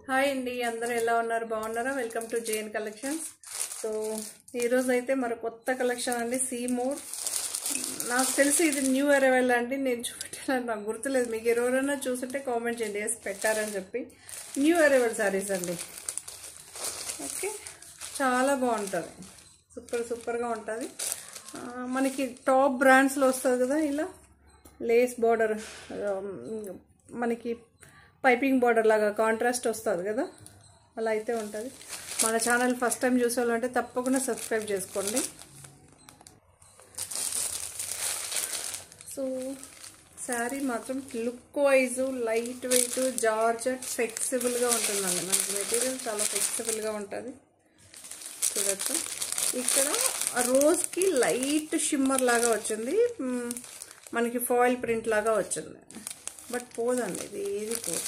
Hi అండి, అందరూ ఎలా ఉన్నారు? బాగున్నారా? Welcome to JN collections. So ఈరోజు అయితే మరి కొత్త కలెక్షన్ అండి, సీమోర్. నాకు తెలిసి ఇది న్యూ అరైవల్ అండి, నేను చూపెట్టాలని నాకు గుర్తులేదు. మీకు ఎవరైనా చూస్తుంటే కామెంట్ చేయండి, ఎస్ పెట్టారని చెప్పి. న్యూ అరైవల్ శారీస్ అండి. ఓకే, చాలా బాగుంటుంది, సూపర్గా ఉంటుంది. మనకి టాప్ బ్రాండ్స్లో వస్తుంది కదా, ఇలా లేస్ బార్డర్, మనకి పైపింగ్ బార్డర్ లాగా కాంట్రాస్ట్ వస్తుంది కదా, అలా అయితే ఉంటుంది. మన ఛానల్ ఫస్ట్ టైం చూసేవాళ్ళంటే తప్పకుండా సబ్స్క్రైబ్ చేసుకోండి. సో శారీ మాత్రం look wise light weight georgette ఫ్లెక్సిబుల్గా ఉంటుందండి. మనకి మెటీరియల్ చాలా ఫ్లెక్సిబుల్గా ఉంటుంది. చూడొచ్చు, ఇక్కడ రోజ్కి లైట్ షిమ్మర్ లాగా వచ్చింది, మనకి ఫాయిల్ ప్రింట్ లాగా వచ్చింది. బట్ పోదండి, ఇది ఏది పోదు.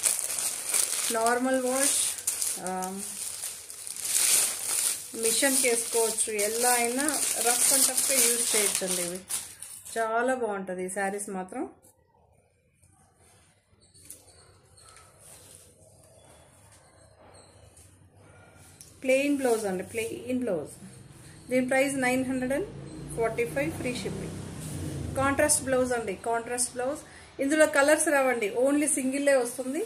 నార్మల్ వాష్, మిషన్కి వేసుకోవచ్చు, ఎలా అయినా రఫ్ అండ్ టఫ్గా యూజ్ చేయొచ్చండి. ఇవి చాలా బాగుంటుంది ఈ శారీస్ మాత్రం. ప్లెయిన్ బ్లౌజ్ అండి, ప్లెయిన్ బ్లౌజ్. దీని price 945, free shipping. Contrast blouse అండి, కాంట్రాస్ట్ బ్లౌజ్. ఇందులో కలర్స్ రావండి, ఓన్లీ సింగిల్లే వస్తుంది.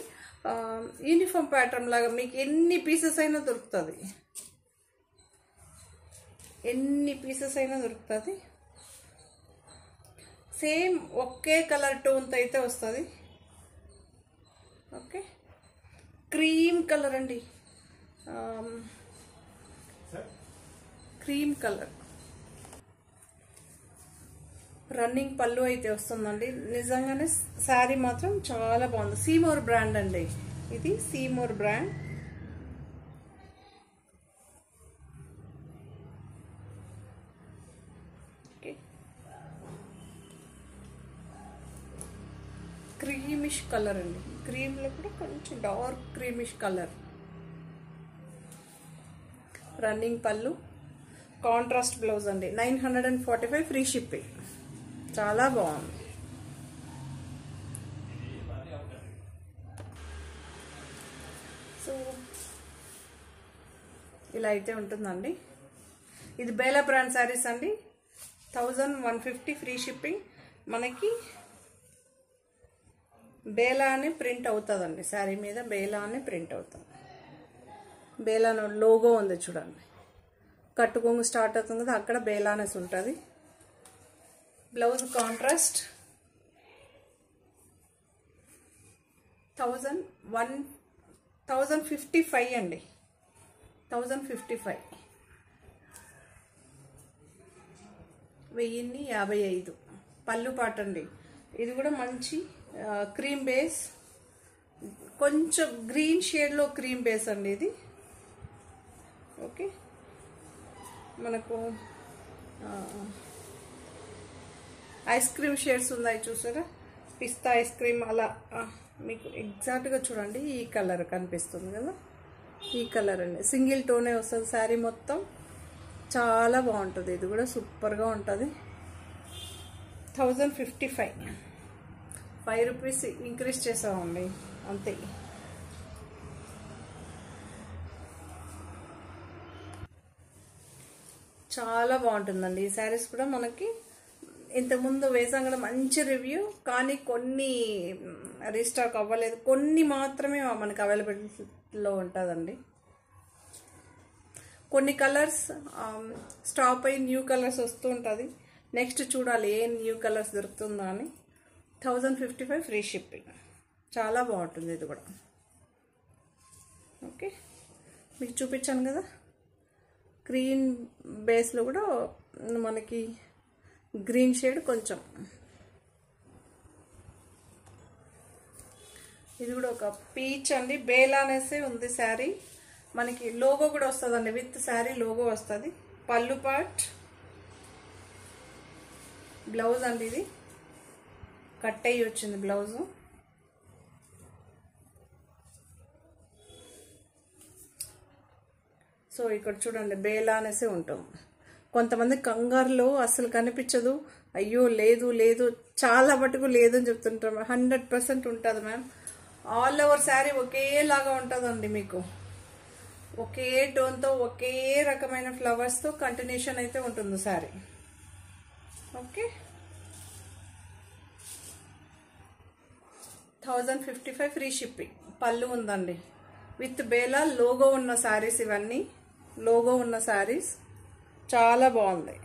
యూనిఫామ్ ప్యాటర్న్ లాగా మీకు ఎన్ని పీసెస్ అయినా దొరుకుతుంది, సేమ్ ఒకే కలర్ టోన్తో అయితే వస్తుంది. ఓకే, క్రీమ్ కలర్ అండి, క్రీమ్ కలర్. రన్నింగ్ పళ్ళు అయితే వస్తుందండి. నిజంగానే శారీ మాత్రం చాలా బాగుంది. సీమోర్ బ్రాండ్ అండి ఇది, సీమోర్ బ్రాండ్. ఓకే, క్రీమిష్ కలర్ అండి, క్రీమ్లో కూడా కొంచెం డార్క్ క్రీమిష్ కలర్. రన్నింగ్ పళ్ళు, కాంట్రాస్ట్ బ్లౌజ్ అండి. 945, ఫ్రీ షిప్పింగ్. చాలా బాగుంది. సో ఇలా అయితే ఉంటుందండి. ఇది బేలా బ్రాండ్ శారీస్ అండి. 1150, ఫ్రీ షిప్పింగ్. మనకి బేలా అనే ప్రింట్ అవుతుందండి, శారీ మీద బేలా అనే ప్రింట్ అవుతుంది. బేలా లోగో ఉంది చూడండి, కట్టుకోంగు స్టార్ట్ అవుతుంది కదా, అక్కడ బేలానెస్ ఉంటుంది. Blouse contrast. 1055 అండి, 1055, 1055. పళ్ళు పాట అండి. ఇది కూడా మంచి క్రీమ్ బేస్, కొంచెం గ్రీన్ షేడ్లో క్రీమ్ బేస్ అండి ఇది. ఓకే, మనకు ఐస్ క్రీమ్ షేడ్స్ ఉన్నాయి చూసారా, పిస్తా ఐస్ క్రీమ్ అలా. మీకు ఎగ్జాక్ట్గా చూడండి, ఈ కలర్ కనిపిస్తుంది కదా, ఈ కలర్ అండి. సింగిల్ టోనే వస్తుంది శారీ మొత్తం, చాలా బాగుంటుంది. ఇది కూడా సూపర్గా ఉంటుంది. 1055, 5 రూపీస్ ఇంక్రీజ్ చేసామండి అంతే. చాలా బాగుంటుందండి ఈ శారీస్ కూడా. మనకి ఇంతకుముందు వేసాం కదా మంచి రివ్యూ, కానీ కొన్ని రీస్టాక్ అవ్వలేదు, కొన్ని మాత్రమే మనకి అవైలబిలిటీలో ఉంటుందండి. కొన్ని కలర్స్ స్టాప్ అయ్యి న్యూ కలర్స్ వస్తూ ఉంటుంది. నెక్స్ట్ చూడాలి ఏ న్యూ కలర్స్ దొరుకుతుందో అని. 1055, ఫ్రీ షిప్పింగ్. చాలా బాగుంటుంది ఇది కూడా. ఓకే, మీకు చూపించాను కదా, గ్రీన్ బేస్లో కూడా మనకి గ్రీన్ షేడ్ కొంచెం. ఇది కూడా ఒక పీచ్ అండి, బేలా అనేసి ఉంది శారీ. మనకి లోగో కూడా వస్తుందండి, విత్ శారీ లోగో వస్తుంది. పళ్ళు పార్ట్, బ్లౌజ్ అండి. ఇది కట్ అయ్యి వచ్చింది బ్లౌజు. సో ఇక్కడ చూడండి, బేలా అనేసి ఉంటుంది. కొంతమంది కంగారులో అసలు కనిపించదు, అయ్యో లేదు లేదు చాలా మటుకు లేదని చెప్తుంటారు. 100% ఉంటుంది మ్యామ్. ఆల్ ఓవర్ శారీ ఒకేలాగా ఉంటుందండి. మీకు ఒకే టోన్తో ఒకే రకమైన ఫ్లవర్స్తో కంటిన్యూషన్ అయితే ఉంటుంది శారీ. Okay, 1055 free shipping. పళ్ళు ఉందండి విత్ బేలా లోగో ఉన్న శారీస్. ఇవన్నీ లోగో ఉన్న శారీస్, చాలా బాగుంది.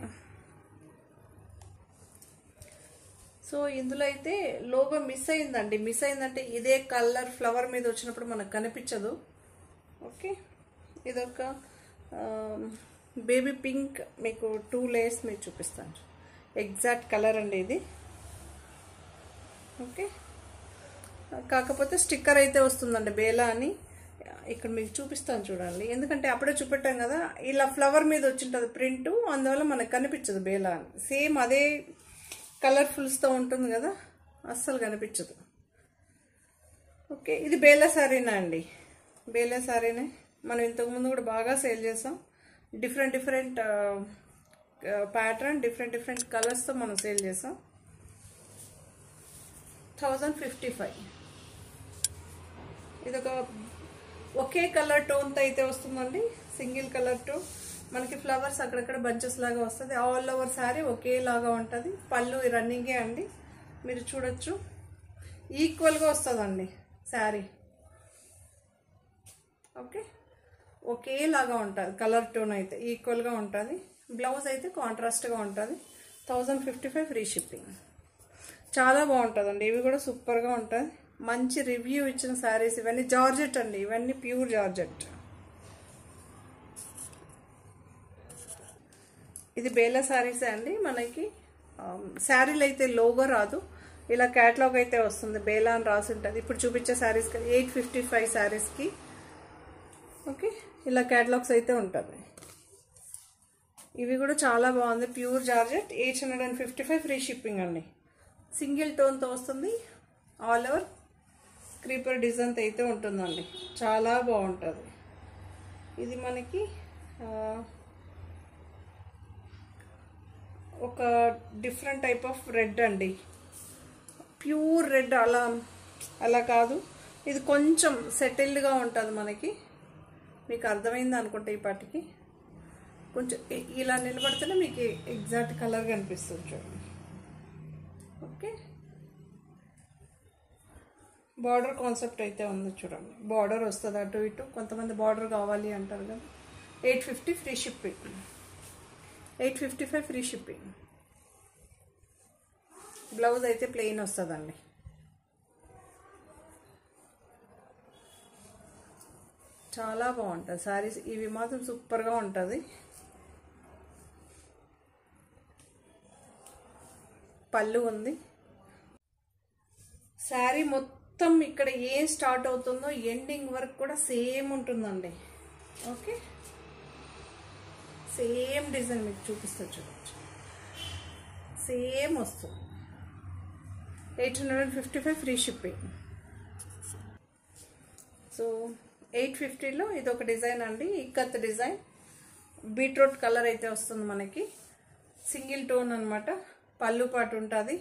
సో ఇందులో అయితే లోగో మిస్ అయిందండి. మిస్ అయిందంటే ఇదే కలర్ ఫ్లవర్ మీద వచ్చినప్పుడు మనకు కనిపించదు. ఓకే, ఇదొక బేబీ పింక్, మీకు 2 లేయర్స్ మీకు చూపిస్తాను. ఎగ్జాక్ట్ కలర్ అండి ఇది. ఓకే, కాకపోతే స్టిక్కర్ అయితే వస్తుందండి బేలా అని. ఇక్కడ మీకు చూపిస్తాను చూడండి, ఎందుకంటే అప్పుడే చూపెట్టాం కదా, ఇలా ఫ్లవర్ మీద వచ్చింటుంది ప్రింట్, అందువల్ల మనకు కనిపించదు బేలా అని. సేమ్ అదే కలర్ఫుల్స్తో ఉంటుంది కదా, అస్సలు కనిపించదు. ఓకే, ఇది బేలా శారీనా అండి. బేలా శారీనే మనం ఇంతకుముందు కూడా బాగా సేల్ చేసాం. డిఫరెంట్ ప్యాటర్న్, డిఫరెంట్ కలర్స్తో మనం సేల్ చేసాం. 1055. ఇదొక ఒకే కలర్ టోన్తో అయితే వస్తుందండి, సింగిల్ కలర్ టోన్. మనకి ఫ్లవర్స్ అక్కడక్కడ బంచెస్ లాగా వస్తుంది. ఆల్ ఓవర్ శారీ ఒకేలాగా ఉంటుంది. పళ్ళు రన్నింగే అండి, మీరు చూడొచ్చు. ఈక్వల్గా వస్తుందండి శారీ. ఓకే, ఒకేలాగా ఉంటుంది. కలర్ టోన్ అయితే ఈక్వల్గా ఉంటుంది. బ్లౌజ్ అయితే కాంట్రాస్ట్గా ఉంటుంది. 1055 ఫ్రీ షిప్పింగ్. చాలా బాగుంటుందండి. ఇవి కూడా సూపర్గా ఉంటుంది. మంచి రివ్యూ ఇచ్చిన శారీస్ ఇవన్నీ. జార్జెట్ అండి, ఇవన్నీ ప్యూర్ జార్జెట్. ఇది బేలా శారీసే అండి. మనకి శారీలు అయితే లోగో రాదు, ఇలా క్యాటలాగ్ అయితే వస్తుంది, బేలా అని రాసి ఉంటుంది. ఇప్పుడు చూపించే శారీస్కి 855 శారీస్కి. ఓకే, ఇలా క్యాటలాగ్స్ అయితే ఉంటుంది. ఇవి కూడా చాలా బాగుంది, ప్యూర్ జార్జెట్. 855 ఫ్రీ షిప్పింగ్ అండి. సింగిల్ టోన్తో వస్తుంది. ఆల్ ఓవర్ క్రీపర్ డిజైన్ అయితే ఉంటుందండి, చాలా బాగుంటుంది. ఇది మనకి ఒక డిఫరెంట్ టైప్ ఆఫ్ రెడ్ అండి, ప్యూర్ రెడ్. అలా కాదు, ఇది కొంచెం సెటిల్డ్గా ఉంటుంది మనకి. మీకు అర్థమైంది అనుకుంటే ఈ పాటికి. కొంచెం ఇలా నిలబడితేనే మీకు ఎగ్జాక్ట్ కలర్ కనిపిస్తుంది చూడండి. ఓకే, బార్డర్ కాన్సెప్ట్ అయితే ఉంది చూడండి. బార్డర్ వస్తుంది అటు ఇటు, కొంతమంది బార్డర్ కావాలి అంటారు కదా. 850 free shipping. 855 free shipping. Blouse అయితే ప్లెయిన్ వస్తుందండి. చాలా బాగుంటుంది శారీస్, ఇవి మాత్రం సూపర్గా ఉంటుంది. పళ్ళు ఉంది. శారీ మొత్తం ఇక్కడ ఏం స్టార్ట్ అవుతుందో ఎండింగ్ వరకు కూడా సేమ్ ఉంటుందండి. ఓకే, సేమ్ డిజైన్ మీకు చూపిస్తా చూడొచ్చు, సేమ్ వస్తుంది. 855 ఫ్రీ షిప్పింగ్. సో 850లో ఇది ఒక డిజైన్ అండి, ఇక్కత్ డిజైన్. బీట్రూట్ కలర్ అయితే వస్తుంది మనకి. సింగిల్ టోన్ అనమాట. పళ్ళు పాటు ఉంటుంది,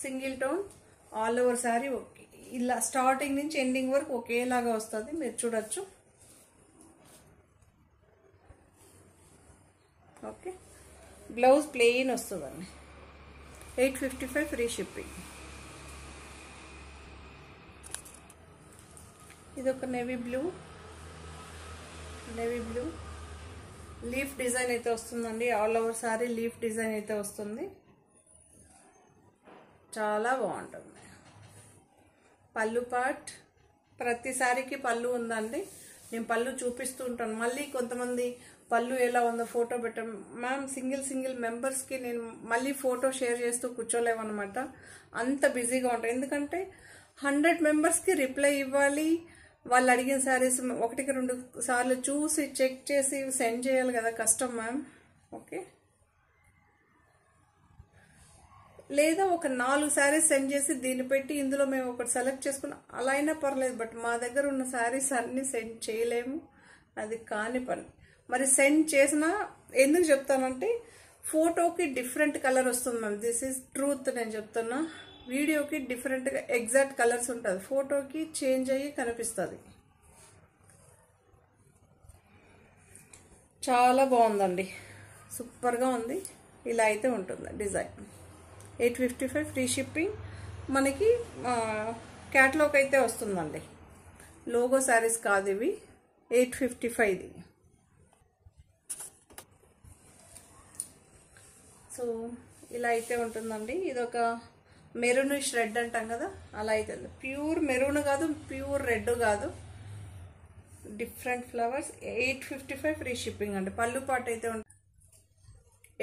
single tone. All over sari ఇలా స్టార్టింగ్ నుంచి ఎండింగ్ వరకు ఒకేలాగా వస్తుంది, మీరు చూడొచ్చు. ఓకే, బ్లౌజ్ ప్లెయిన్ వస్తుందండి. 855 ఫ్రీ షిప్పింగ్. ఇది ఒక నేవీ బ్లూ లీఫ్ డిజైన్ అయితే వస్తుందండి. All over sorry leaf design అయితే వస్తుంది, చాలా బాగుంటుంది. పళ్ళు పార్ట్, ప్రతి సారీకి పళ్ళు ఉందండి. నేను పళ్ళు చూపిస్తూ ఉంటాను. మళ్ళీ కొంతమంది పళ్ళు ఎలా ఉందో ఫోటో పెట్టాం మ్యామ్. సింగిల్ మెంబర్స్కి నేను మళ్ళీ ఫోటో షేర్ చేస్తూ కూర్చోలేమన్నమాట, అంత బిజీగా ఉంటాయి. ఎందుకంటే 100 మెంబర్స్కి రిప్లై ఇవ్వాలి. వాళ్ళు అడిగిన శారీస్ 1-2 సార్లు చూసి చెక్ చేసి సెండ్ చేయాలి కదా, కష్టం మ్యామ్. ఓకే, లేదా ఒక 4 శారీస్ సెండ్ చేసి దీన్ని పెట్టి ఇందులో మేము ఒకటి సెలెక్ట్ చేసుకున్నాం, అలా అయినా పర్లేదు. బట్ మా దగ్గర ఉన్న శారీస్ అన్నీ సెండ్ చేయలేము, అది కాని పని. మరి సెండ్ చేసినా ఎందుకు చెప్తానంటే ఫోటోకి డిఫరెంట్ కలర్ వస్తుంది మ్యామ్. దిస్ ఈజ్ ట్రూత్, నేను చెప్తున్నా. వీడియోకి డిఫరెంట్గా ఎగ్జాక్ట్ కలర్స్ ఉంటుంది, ఫోటోకి చేంజ్ అయ్యి కనిపిస్తుంది. చాలా బాగుందండి, సూపర్గా ఉంది. ఇలా అయితే ఉంటుంది డిజైన్. 855 free shipping. మనకి క్యాటలాగ్ అయితే వస్తుందండి, లోగో శారీస్ కాదు ఇవి. 855ది. సో ఇలా అయితే ఉంటుందండి. ఇది ఒక మెరూనిష్ రెడ్ అంటాం కదా, అలా అయితే ప్యూర్ మెరూన్ కాదు, ప్యూర్ రెడ్ కాదు, డిఫరెంట్ ఫ్లవర్స్. 855 ఫ్రీ షిప్పింగ్ అండి. పళ్ళు పాటు అయితే ఉంటుంది.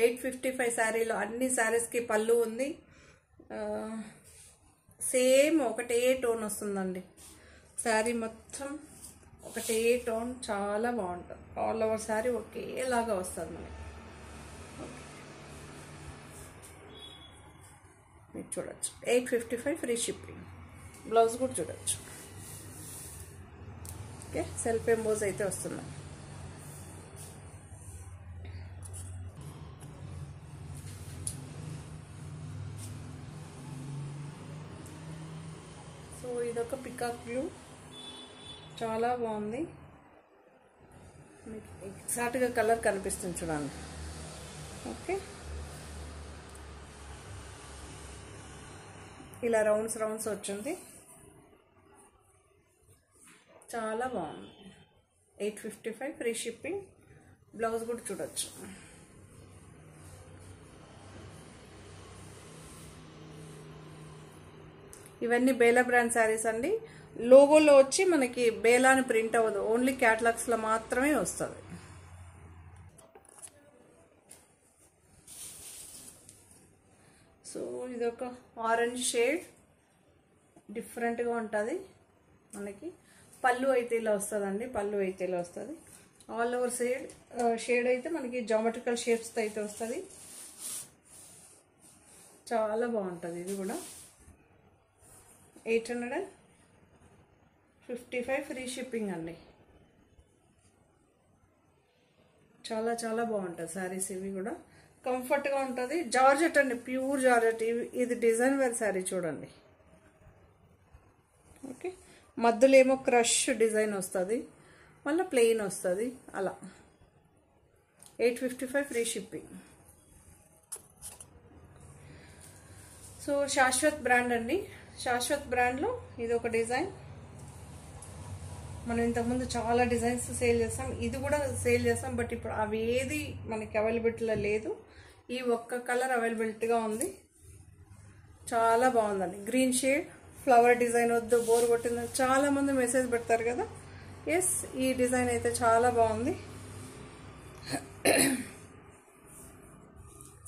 855 శారీలో అన్ని శారీస్కి పళ్ళు ఉంది. సేమ్ ఒకటే టోన్ వస్తుందండి, శారీ మొత్తం ఒకటే టోన్. చాలా బాగుంటుంది. ఆల్ ఓవర్ శారీ ఒకేలాగా వస్తుంది మనకి. మీరు చూడొచ్చు 855 ఫ్రీ షిప్పింగ్. బ్లౌజ్ కూడా చూడొచ్చు. ఓకే, సెల్ఫ్ ఎంబోజ్ అయితే వస్తున్నాయి. సో ఇదొక పికాక్ బ్లూ, చాలా బాగుంది. మీకు ఎగ్జాక్ట్గా కలర్ కనిపిస్తుంది చూడండి. ఓకే, ఇలా రౌండ్స్ రౌండ్స్ వచ్చింది, చాలా బాగుంది. 855 ఫ్రీ షిప్పింగ్. బ్లౌజ్ కూడా చూడొచ్చు. ఇవన్నీ బేలా బ్రాండ్ శారీస్ అండి. లోగోలో వచ్చి మనకి బేలా అని ప్రింట్ అవ్వదు, ఓన్లీ క్యాటలాగ్స్లో మాత్రమే వస్తుంది. సో ఇదొక ఆరెంజ్ షేడ్, డిఫరెంట్గా ఉంటుంది మనకి. పళ్ళు అయితే ఇలా వస్తుందండి, పళ్ళు అయితే ఇలా వస్తుంది. ఆల్ ఓవర్ షేడ్ అయితే మనకి జామెట్రికల్ షేప్స్తో అయితే వస్తుంది. చాలా బాగుంటుంది ఇది కూడా. 855 ఫ్రీ షిప్పింగ్ అండి. చాలా చాలా బాగుంటుంది శారీస్ ఇవి కూడా, కంఫర్ట్గా ఉంటుంది. జార్జెట్ అండి, ప్యూర్ జార్జెట్. ఇది డిజైన్ వేర్ శారీ చూడండి. ఓకే, మధ్యలో ఏమో క్రష్ డిజైన్ వస్తుంది, మళ్ళీ ప్లెయిన్ వస్తుంది అలా. 855 free shipping. So Shashwat brand అండి. శాశ్వత్ బ్రాండ్లో ఇది ఒక డిజైన్. మనం ఇంతకుముందు చాలా డిజైన్స్ సేల్ చేస్తాం, ఇది కూడా సేల్ చేస్తాం. బట్ ఇప్పుడు అవి ఏది మనకి అవైలబిలిటీలో లేదు. ఈ ఒక్క కలర్ అవైలబిలిటీగా ఉంది. చాలా బాగుందండి. గ్రీన్ షేడ్, ఫ్లవర్ డిజైన్ వద్దు, బోర్ కొట్టింది చాలా మంది మెసేజ్ పెడతారు కదా. ఎస్, ఈ డిజైన్ అయితే చాలా బాగుంది.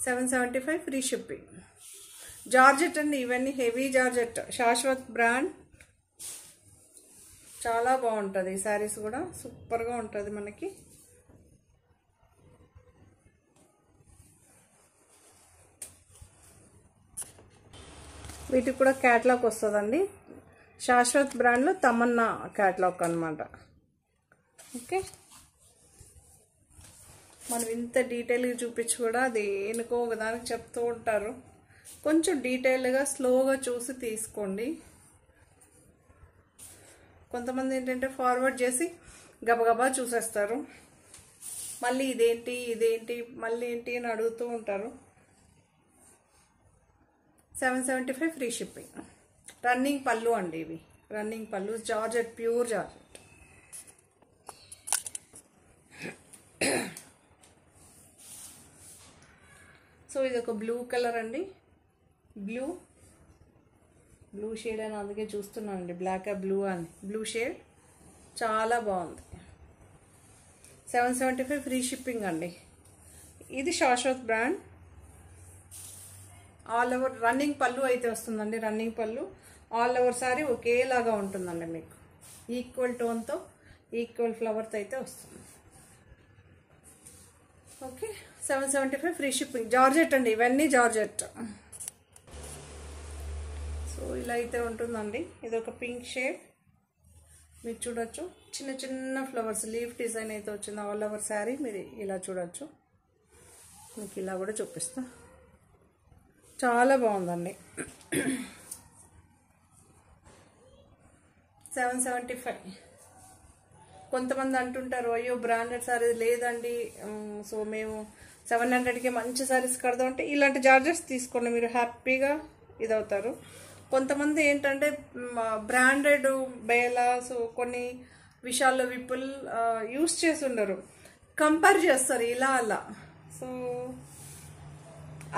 775 ఫ్రీ షిప్పింగ్. జార్జెట్ అండి, ఇవన్నీ హెవీ జార్జెట్. శాశ్వత్ బ్రాండ్. చాలా బాగుంటుంది ఈ శారీస్ కూడా, సూపర్గా ఉంటుంది మనకి. వీటికి కూడా క్యాటలాగ్ వస్తుందండి. శాశ్వత్ బ్రాండ్లో తమన్నా క్యాటలాగ్ అన్నమాట. ఓకే, మనం ఇంత డీటెయిల్గా చూపించి కూడా దేనికో ఒకదానికి చెప్తూ ఉంటారు. కొంచెం డీటెయిల్గా స్లోగా చూసి తీసుకోండి. కొంతమంది ఏంటంటే ఫార్వర్డ్ చేసి గబగబా చూసేస్తారు, మళ్ళీ ఇదేంటి మళ్ళీ ఏంటి అని అడుగుతూ ఉంటారు. 775 ఫ్రీ షిప్పింగ్. రన్నింగ్ పళ్ళు అండి ఇవి, రన్నింగ్ పళ్ళు. Georgette, pure georgette. సో ఇది ఒక బ్లూ కలర్ అండి. బ్లూ షేడ్ అని అందుకే చూస్తున్నానండి, బ్లాక్ బ్లూ అని. బ్లూ షేడ్ చాలా బాగుంది. 775 ఫ్రీ షిప్పింగ్ అండి. ఇది Shashwat brand. All over running పళ్ళు అయితే వస్తుందండి, రన్నింగ్ పళ్ళు. ఆల్ ఓవర్ సారీ ఒకేలాగా ఉంటుందండి మీకు, ఈక్వల్ టోన్తో ఈక్వల్ ఫ్లవర్తో అయితే వస్తుంది. Okay, 775 free shipping. జార్జెట్ అండి, ఇవన్నీ జార్జెట్. సో ఇలా అయితే ఉంటుందండి. ఇది ఒక పింక్ షేడ్, మీరు చూడొచ్చు. చిన్న చిన్న ఫ్లవర్స్, లీఫ్ డిజైన్ అయితే వచ్చింది ఆల్ ఓవర్ శారీ. మీరు ఇలా చూడొచ్చు. మీకు ఇలా కూడా చూపిస్తా, చాలా బాగుందండి. 775. కొంతమంది అంటుంటారు అయ్యో బ్రాండెడ్ సారీస్ లేదండి, సో మేము 700కి మంచి సారీస్ కడదాం అంటే ఇలాంటి జార్జెట్స్ తీసుకోండి, మీరు హ్యాపీగా ఇదవుతారు. కొంతమంది ఏంటంటే బ్రాండెడ్ బేలా సో కొన్ని విషయాల్లో విపుల్ యూస్ చేసి ఉండరు, కంపేర్ చేస్తారు ఇలా అలా. సో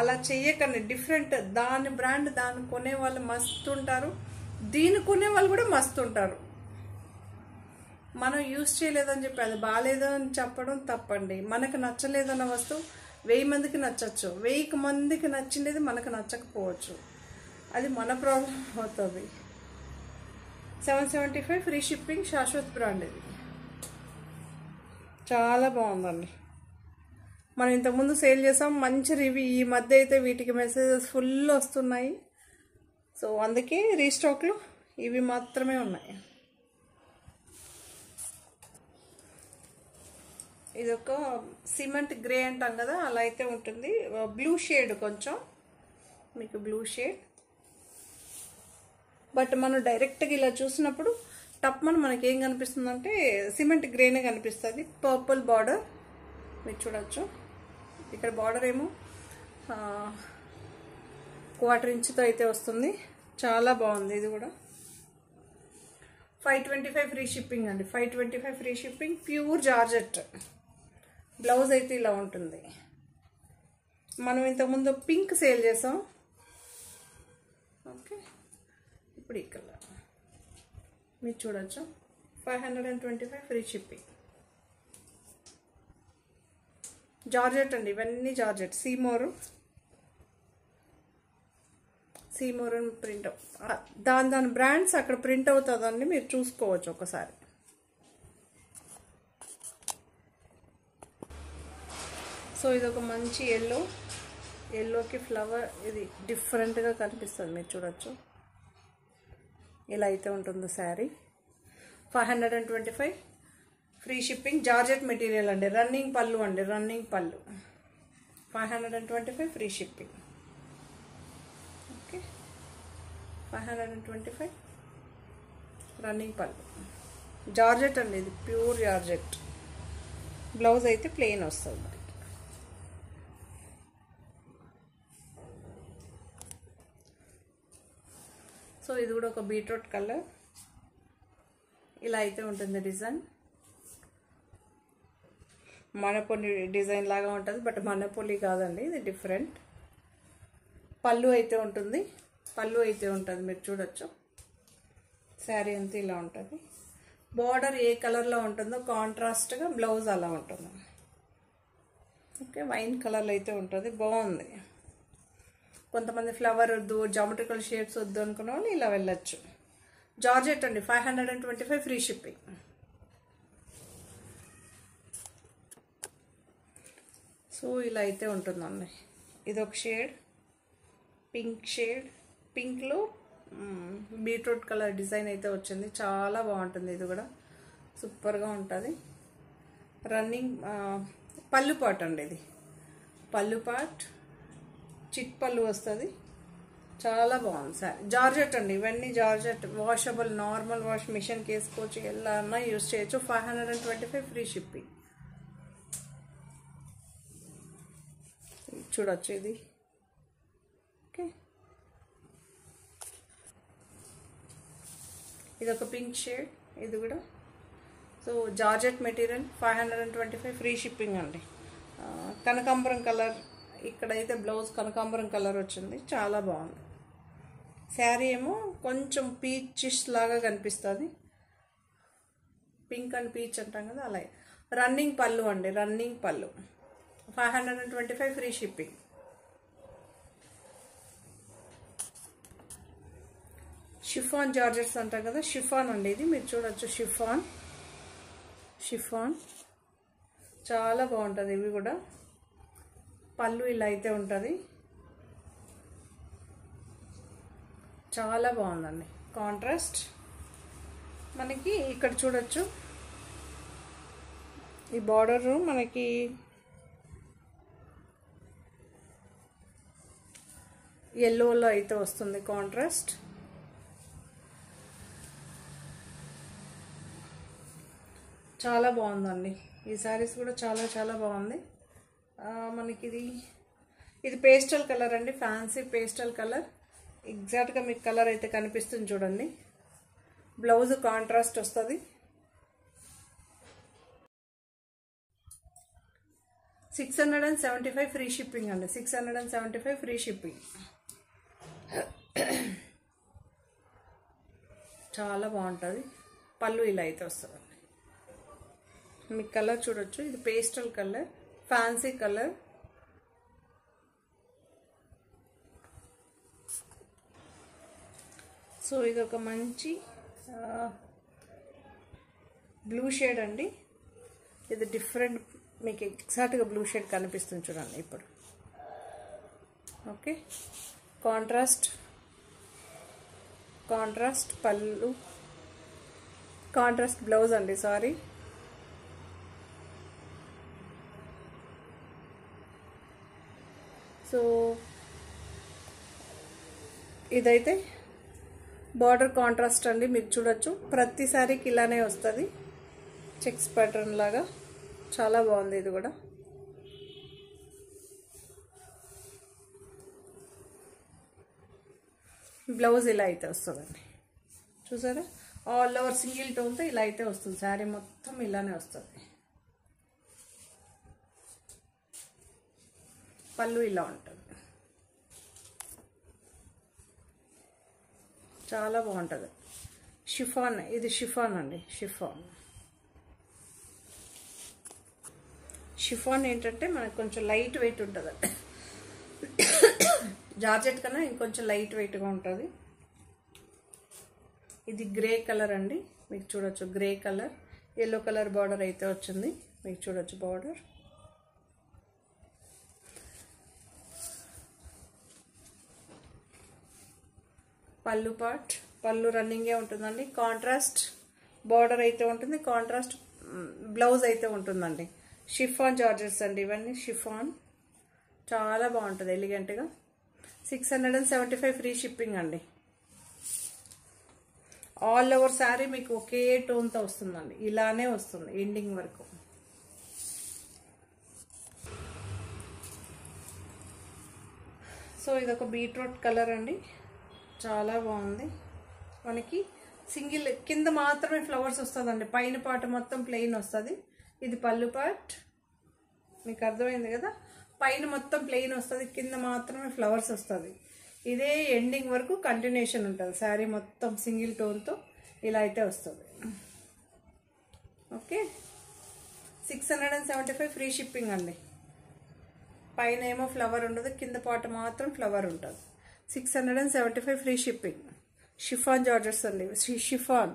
అలా చెయ్యకండి, డిఫరెంట్. దాని బ్రాండ్ దాన్ని కొనే వాళ్ళు మస్తు ఉంటారు, దీన్ని కొనే వాళ్ళు కూడా మస్తు ఉంటారు. మనం యూస్ చేయలేదని చెప్పి అది బాగాలేదు అని చెప్పడం తప్పండి. మనకు నచ్చలేదన్న వస్తువు 1000 మందికి నచ్చచ్చు, 1000 మందికి నచ్చిండేది మనకు నచ్చకపోవచ్చు, అది మన ప్రాబ్లం అవుతుంది. 775 ఫ్రీ షిప్పింగ్, శాశ్వత్ బ్రాండ్. ఇది చాలా బాగుందండి. మనం ఇంతకుముందు సేల్ చేసాం, మంచి రివ్యూ. ఈ మధ్య అయితే వీటికి మెసేజెస్ ఫుల్ వస్తున్నాయి, సో అందుకే రీస్టాక్లో ఇవి మాత్రమే ఉన్నాయి. ఇది ఒక సిమెంట్ గ్రే అంటాం కదా, అలా అయితే ఉంటుంది. బ్లూ షేడ్, కొంచెం మీకు బ్లూ షేడ్. బట్ మనం డైరెక్ట్గా ఇలా చూసినప్పుడు టప్మన్ మనకి ఏం కనిపిస్తుంది అంటే సిమెంట్ గ్రేనే కనిపిస్తుంది. పర్పుల్ బార్డర్ మీరు చూడొచ్చు. ఇక్కడ బార్డర్ ఏమో 1/4 ఇంచుతో అయితే వస్తుంది, చాలా బాగుంది. ఇది కూడా 525 ఫ్రీ షిప్పింగ్ అండి. 525 free shipping, pure georgette. Blouse అయితే ఇలా ఉంటుంది. మనం ఇంతకుముందు పింక్ సేల్ చేసాం, ఓకే. ఇప్పుడు ఈ కలర్ మీరు చూడొచ్చు. 525 ఫ్రీ షిప్పింగ్. జార్జెట్ అండి, ఇవన్నీ జార్జెట్. సీమోర్ ప్రింట్, దాని బ్రాండ్స్ అక్కడ ప్రింట్ అవుతుందండి, మీరు చూసుకోవచ్చు ఒకసారి. సో ఇది ఒక మంచి ఎల్లోకి ఫ్లవర్, ఇది డిఫరెంట్గా కనిపిస్తుంది, మీరు చూడొచ్చు. ఇలా అయితే ఉంటుంది sari. 525 free shipping, georgette material అండి. రన్నింగ్ పళ్ళు అండి, రన్నింగ్ పళ్ళు. 525 ఫ్రీ షిప్పింగ్, ఓకే. 525 రన్నింగ్ పళ్ళు, జార్జెట్ అండి. ఇది ప్యూర్ జార్జెట్. బ్లౌజ్ అయితే ప్లెయిన్ వస్తుంది. సో ఇది కూడా ఒక బీట్రూట్ కలర్, ఇలా అయితే ఉంటుంది డిజైన్. మనపొలి డిజైన్ లాగా ఉంటుంది, బట్ మనపొలి కాదండి, ఇది డిఫరెంట్. పళ్ళు అయితే ఉంటుంది, మీరు చూడొచ్చు. శారీ అంతా ఇలా ఉంటుంది. బార్డర్ ఏ కలర్లో ఉంటుందో కాంట్రాస్ట్గా బ్లౌజ్ అలా ఉంటుంది, ఓకే. వైన్ కలర్లో అయితే ఉంటుంది, బాగుంది. కొంతమంది ఫ్లవర్ వద్దు, జామెట్రికల్ షేప్స్ వద్దు అనుకున్న వాళ్ళు ఇలా వెళ్ళచ్చు. జార్జెట్ అండి. 525 ఫ్రీ షిప్పింగ్. సో ఇలా అయితే ఉంటుందండి. ఇది ఒక షేడ్, పింక్ షేడ్. పింక్లో బీట్రూట్ కలర్ డిజైన్ అయితే వచ్చింది, చాలా బాగుంటుంది. ఇది కూడా సూపర్గా ఉంటుంది. రన్నింగ్ పళ్ళు పాట్ అండి. ఇది పళ్ళు పాట్, చిట్ పళ్ళు వస్తుంది, చాలా బాగుంది సార్. జార్జెట్ అండి, ఇవన్నీ జార్జెట్. వాషబుల్, నార్మల్ వాష్ మిషన్కి వేసుకోవచ్చు, ఎలా అన్నా యూజ్ చేయొచ్చు. 525 ఫ్రీ షిప్పింగ్. చూడొచ్చు ఇది, ఓకే. ఇది ఒక పింక్ షేడ్, ఇది కూడా. So georgette material, 525 free shipping అండి. కనకాంబరం కలర్, ఇక్కడైతే బ్లౌజ్ కనకాంబరం కలర్ వచ్చింది, చాలా బాగుంది. శారీ ఏమో కొంచెం పీచిష్ లాగా కనిపిస్తుంది, పింక్ అండ్ పీచ్ అంటాం కదా అలాగే. రన్నింగ్ పళ్ళు అండి, రన్నింగ్ పళ్ళు. 525 ఫ్రీ షిప్పింగ్. షిఫాన్ జార్జెట్స్ అంటాం కదా, షిఫాన్ అండి. ఇది మీరు చూడొచ్చు, షిఫాన్ చాలా బాగుంటుంది. ఇవి కూడా పళ్ళు ఇలా అయితే ఉంటుంది, చాలా బాగుందండి. కాంట్రాస్ట్ మనకి ఇక్కడ చూడొచ్చు. ఈ బార్డర్ మనకి ఎల్లోలో అయితే వస్తుంది కాంట్రాస్ట్. చాలా బాగుందండి. ఈ శారీస్ కూడా చాలా చాలా బాగుంది. మనకి ఇది పేస్టల్ కలర్ అండి, ఫ్యాన్సీ పేస్టల్ కలర్. ఎగ్జాక్ట్గా మీకు కలర్ అయితే కనిపిస్తుంది చూడండి. బ్లౌజ్ కాంట్రాస్ట్ వస్తుంది. 675 ఫ్రీ షిప్పింగ్ అండి. 675 ఫ్రీ షిప్పింగ్. చాలా బాగుంటుంది. పళ్ళు ఇలా అయితే వస్తుందండి. మీకు కలర్ చూడొచ్చు. ఇది pastel colour, fancy colour. So ఇది ఒక మంచి బ్లూ షేడ్ అండి. ఇది డిఫరెంట్, మీకు ఎగ్జాక్ట్గా బ్లూ షేడ్ కనిపిస్తుంది చూడండి ఇప్పుడు. ఓకే, కాంట్రాస్ట్ పళ్ళు, కాంట్రాస్ట్ బ్లౌజ్ అండి, సారీ. సో ఇదైతే బార్డర్ కాంట్రాస్ట్ అండి, మీరు చూడొచ్చు. ప్రతి సారీకి ఇలానే వస్తుంది, చెక్స్ ప్యాటర్న్ లాగా. చాలా బాగుంది ఇది కూడా. బ్లౌజ్ ఇలా అయితే వస్తుందండి, చూసారా? ఆల్ ఓవర్ సింగిల్ టోన్తో ఇలా అయితే వస్తుంది. శారీ మొత్తం ఇలానే వస్తుంది. పళ్ళు ఇలా ఉంటుంది. చాలా బాగుంటుంది. షిఫాన్, ఇది షిఫాన్ అండి. షిఫాన్ ఏంటంటే మనకు కొంచెం లైట్ వెయిట్ ఉంటుంది. జార్జెట్ కన్నా ఇంకొంచెం లైట్ వెయిట్గా ఉంటుంది. ఇది గ్రే కలర్ అండి, మీకు చూడొచ్చు. Grey colour, yellow colour border అయితే వచ్చింది, మీకు చూడొచ్చు బార్డర్. పళ్ళు రన్నింగే ఉంటుందండి. కాంట్రాస్ట్ బార్డర్ అయితే ఉంటుంది, కాంట్రాస్ట్ బ్లౌజ్ అయితే ఉంటుందండి. షిఫాన్ జార్జెట్స్ అండి ఇవన్నీ, షిఫాన్. చాలా బాగుంటుంది, ఎలిగెంట్గా. 675 ఫ్రీ షిప్పింగ్ అండి. ఆల్ ఓవర్ శారీ మీకు ఒకే టోన్తో వస్తుందండి, ఇలానే వస్తుంది ఎండింగ్ వరకు. సో ఇదొక బీట్రూట్ కలర్ అండి, చాలా బాగుంది. మనకి సింగిల్ కింద మాత్రమే ఫ్లవర్స్ వస్తుందండి, పైన పార్ట్ మొత్తం ప్లెయిన్ వస్తుంది. ఇది పళ్ళు పార్ట్, మీకు అర్థమైంది కదా. పైన మొత్తం ప్లెయిన్ వస్తుంది, కింద మాత్రమే ఫ్లవర్స్ వస్తుంది. ఇదే ఎండింగ్ వరకు కంటిన్యూషన్ ఉంటుంది. శారీ మొత్తం సింగిల్ టోన్తో ఇలా అయితే వస్తుంది. ఓకే, 675 ఫ్రీ షిప్పింగ్ అండి. పైన ఏమో ఫ్లవర్ ఉండదు, కింద పార్ట్ మాత్రం ఫ్లవర్ ఉంటుంది. 675 ఫ్రీ షిప్పింగ్. షిఫాన్ జార్జెట్స్ అండి, షిఫాన్.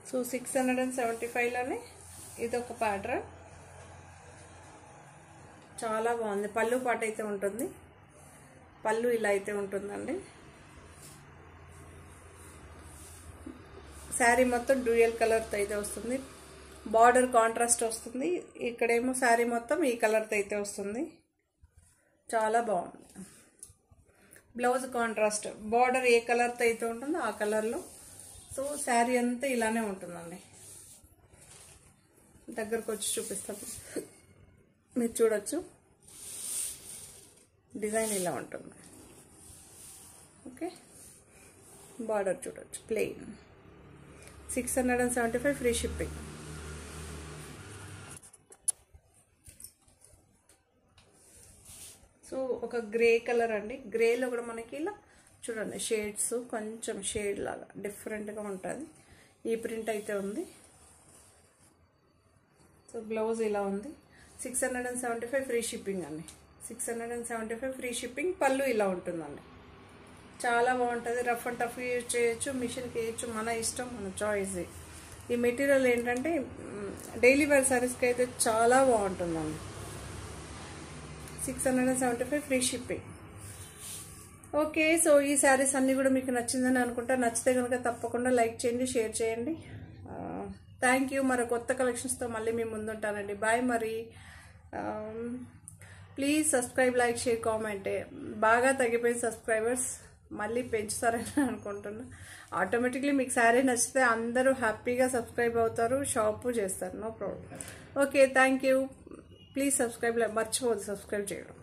సో 675లోనే ఇదొక ప్యాటర్న్, చాలా బాగుంది. పళ్ళు పాట అయితే ఉంటుంది, పళ్ళు ఇలా అయితే ఉంటుందండి. శారీ మొత్తం డ్యూయల్ కలర్తో అయితే వస్తుంది. బార్డర్ కాంట్రాస్ట్ వస్తుంది. ఇక్కడేమో శారీ మొత్తం ఈ కలర్తో అయితే వస్తుంది, చాలా బాగుంది. బ్లౌజ్ కాంట్రాస్ట్, బార్డర్ ఏ కలర్తో అయితే ఉంటుందో ఆ కలర్లో. సో శారీ అంతా ఇలానే ఉంటుందండి. దగ్గరకు వచ్చి చూపిస్తాను, మీరు చూడొచ్చు. డిజైన్ ఇలా ఉంటుంది. ఓకే, బార్డర్ చూడొచ్చు, ప్లెయిన్. 675 free shipping. సో ఒక గ్రే కలర్ అండి, గ్రేలో కూడా మనకి ఇలా చూడండి షేడ్స్, కొంచెం షేడ్ లాగా డిఫరెంట్గా ఉంటుంది. ఈ ప్రింట్ అయితే ఉంది. సో బ్లౌజ్ ఇలా ఉంది. 675 ఫ్రీ షిప్పింగ్ అండి. 675 ఫ్రీ షిప్పింగ్. పళ్ళు ఇలా ఉంటుందండి, చాలా బాగుంటుంది. రఫ్ అండ్ టఫ్ యూజ్ చేయొచ్చు, మిషన్కి వేయచ్చు, మన ఇష్టం, మన చాయిస్. ఈ మెటీరియల్ ఏంటంటే డైలీ వేర్ సారీస్కి అయితే చాలా బాగుంటుందండి. 675 ఫ్రీ షిప్పింగ్. ఓకే, సో ఈ శారీస్ అన్నీ కూడా మీకు నచ్చిందని అనుకుంటా. నచ్చితే కనుక తప్పకుండా లైక్ చేయండి, షేర్ చేయండి. Thank you. మరో కొత్త కలెక్షన్స్తో మళ్ళీ మీ ముందుంటానండి. బాయ్. మరి please subscribe, like, share, comment. బాగా తగ్గిపోయిన సబ్స్క్రైబర్స్ మళ్ళీ పెంచుతారని అనుకుంటున్నా. ఆటోమేటిక్లీ మీకు శారీ నచ్చితే అందరూ హ్యాపీగా సబ్స్క్రైబ్ అవుతారు, షాపు చేస్తారు, no problem. Okay, thank you. Please subscribe, మర్చిపోదు సబ్స్క్రైబ్ చేయడం.